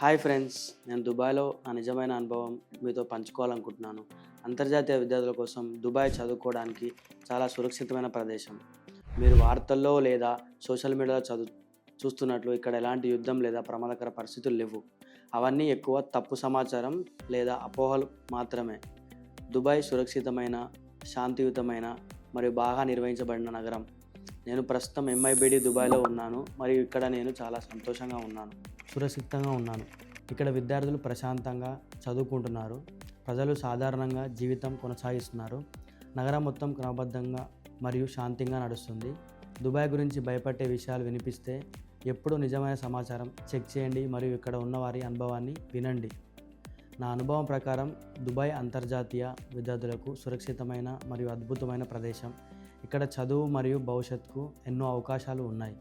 Hi friends, నేను దుబాయ్లో నా నిజమైన అనుభవం మీతో పంచుకోవాలనుకుంటున్నాను. అంతర్జాతీయ విద్యార్థుల కోసం దుబాయ్ చదువుకోవడానికి చాలా సురక్షితమైన ప్రదేశం. మీరు వార్తల్లో లేదా సోషల్ మీడియాలో చూస్తున్నట్లు ఇక్కడ ఎలాంటి యుద్ధం లేదా ప్రమాదకర పరిస్థితులు లేవు. అవన్నీ ఎక్కువ తప్పు సమాచారం లేదా అపోహలు మాత్రమే. దుబాయ్ సురక్షితమైన, శాంతియుతమైన మరియు బాగా నిర్వహించబడిన నగరం. నేను ప్రస్తుతం ఎంఐబిడి దుబాయ్లో ఉన్నాను మరియు ఇక్కడ నేను చాలా సంతోషంగా ఉన్నాను, సురక్షితంగా ఉన్నాను. ఇక్కడ విద్యార్థులు ప్రశాంతంగా చదువుకుంటున్నారు, ప్రజలు సాధారణంగా జీవితం కొనసాగిస్తున్నారు. నగరం మొత్తం క్రమబద్ధంగా మరియు శాంతిగా నడుస్తుంది. దుబాయ్ గురించి భయపడే విషయాలు వినిపిస్తే ఎప్పుడు నిజమైన సమాచారం చెక్ చేయండి మరియు ఇక్కడ ఉన్నవారి అనుభవాన్ని వినండి. నా అనుభవం ప్రకారం దుబాయ్ అంతర్జాతీయ విద్యార్థులకు సురక్షితమైన మరియు అద్భుతమైన ప్రదేశం. ఇక్కడ చదువు మరియు భవిష్యత్తుకు ఎన్నో అవకాశాలు ఉన్నాయి.